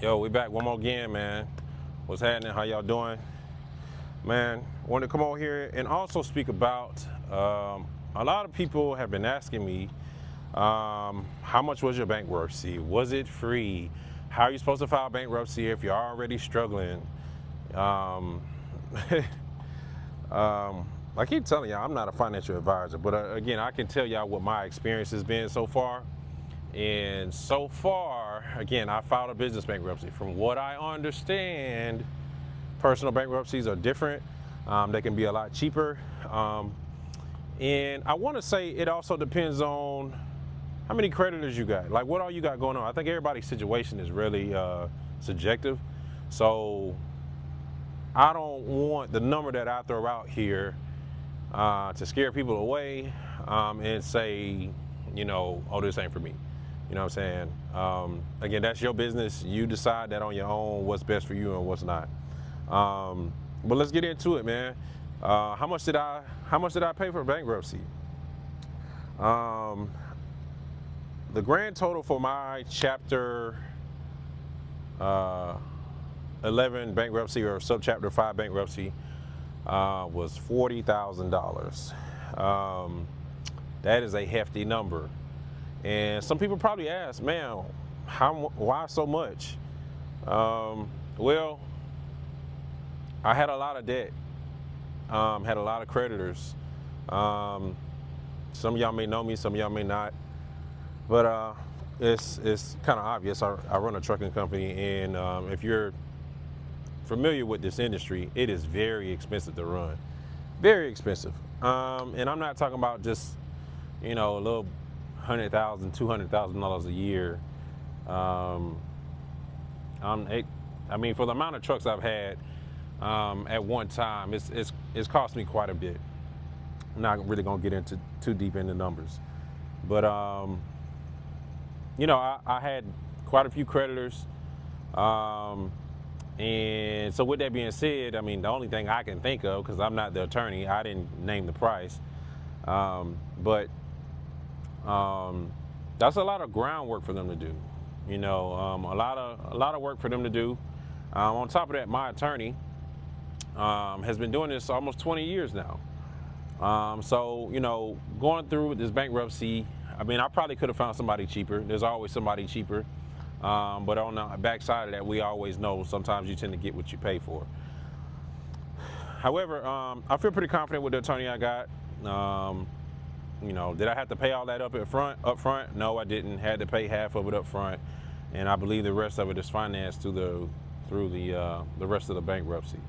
Yo, we back one more again, man. What's happening? How y'all doing? Man, wanted to come over here and also speak about a lot of people have been asking me, how much was your bankruptcy? Was it free? How are you supposed to file bankruptcy if you're already struggling? Um, I keep telling y'all, I'm not a financial advisor, but again, I can tell y'all what my experience has been so far. And so far, again, I filed a business bankruptcy. From what I understand, personal bankruptcies are different. They can be a lot cheaper. And I want to say it also depends on how many creditors you got. Like, what all you got going on? I think everybody's situation is really subjective. So I don't want the number that I throw out here to scare people away and say, oh, this ain't for me. You know what I'm saying? Again, that's your business. You decide that on your own, what's best for you and what's not. But let's get into it, man. How much did I pay for bankruptcy? Um, the grand total for my chapter uh, 11 bankruptcy or subchapter 5 bankruptcy was $40,000. That is a hefty number. And some people probably ask, man, why so much? Well, I had a lot of debt, had a lot of creditors. Some of y'all may know me, some of y'all may not. But it's kind of obvious. I run a trucking company, and if you're familiar with this industry, it is very expensive to run. Very expensive. And I'm not talking about just, a little $100,000, $200,000 a year. I mean, for the amount of trucks I've had at one time, it's cost me quite a bit. I'm not really gonna get into too deep into numbers, but I had quite a few creditors, and so with that being said, I mean, the only thing I can think of, because I'm not the attorney, I didn't name the price, but that's a lot of groundwork for them to do. A lot of work for them to do. On top of that, my attorney has been doing this almost 20 years now. So going through with this bankruptcy, I mean, I probably could have found somebody cheaper. There's always somebody cheaper. But on the backside of that, we always know sometimes you tend to get what you pay for. However, I feel pretty confident with the attorney I got. Did I have to pay all that up front? No, I didn't. Had to pay half of it up front, and I believe the rest of it is financed through the rest of the bankruptcy.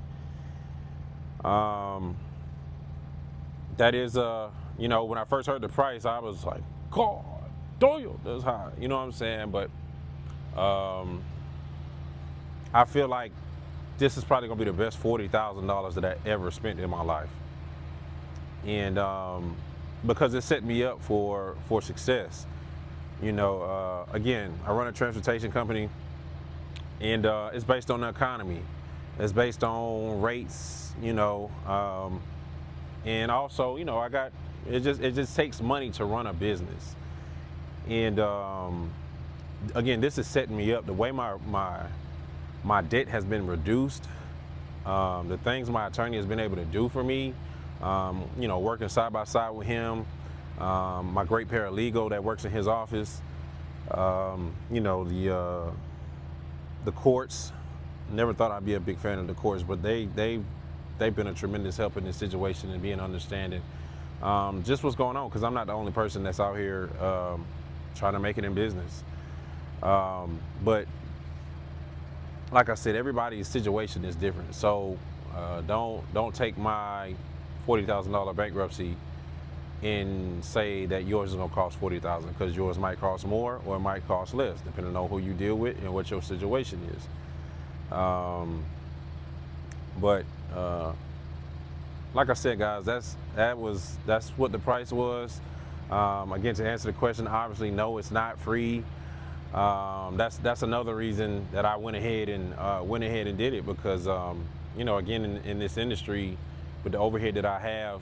That is, when I first heard the price, I was like, God, damn, that's high. You know what I'm saying? But I feel like this is probably gonna be the best $40,000 that I ever spent in my life, and because it set me up for success. Again, I run a transportation company, and it's based on the economy. It's based on rates, and also, it just takes money to run a business. And again, this is setting me up. The way my debt has been reduced, the things my attorney has been able to do for me, working side by side with him, my great paralegal that works in his office, the courts. Never thought I'd be a big fan of the courts, but they've been a tremendous help in this situation and being understanding. Just what's going on, because I'm not the only person that's out here trying to make it in business. But like I said, everybody's situation is different. So don't take my $40,000 bankruptcy and say that yours is gonna cost $40,000, because yours might cost more or it might cost less, depending on who you deal with and what your situation is. But like I said, guys, that's what the price was. Again, to answer the question, obviously, no, it's not free. That's another reason that I went ahead and did it, because again, in this industry, with the overhead that I have,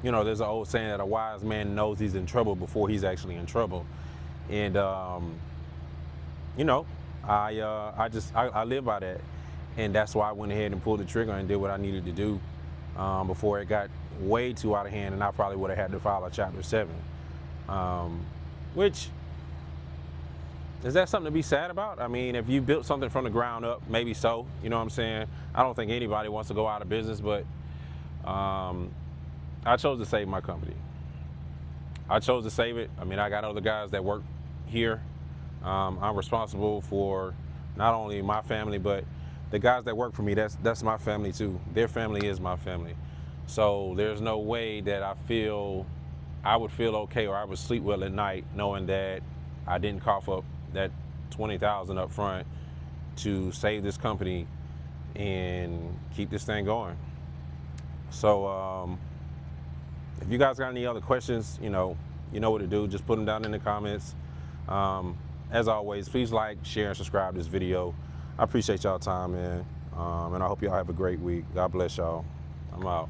there's an old saying that a wise man knows he's in trouble before he's actually in trouble, and you know, I live by that, and that's why I went ahead and pulled the trigger and did what I needed to do before it got way too out of hand, and I probably would have had to file a Chapter 7. Which, is that something to be sad about? I mean, if you built something from the ground up, maybe so. You know what I'm saying? I don't think anybody wants to go out of business, but I chose to save my company. I chose to save it. I mean, I got other guys that work here. I'm responsible for not only my family, but the guys that work for me. That's my family too. Their family is my family. So there's no way that I would feel okay, or I would sleep well at night knowing that I didn't cough up that $20,000 up front to save this company and keep this thing going. So if you guys got any other questions, you know what to do. Just put them down in the comments. As always, please like, share, and subscribe to this video. I appreciate y'all time, man. And I hope y'all have a great week. God bless y'all. I'm out.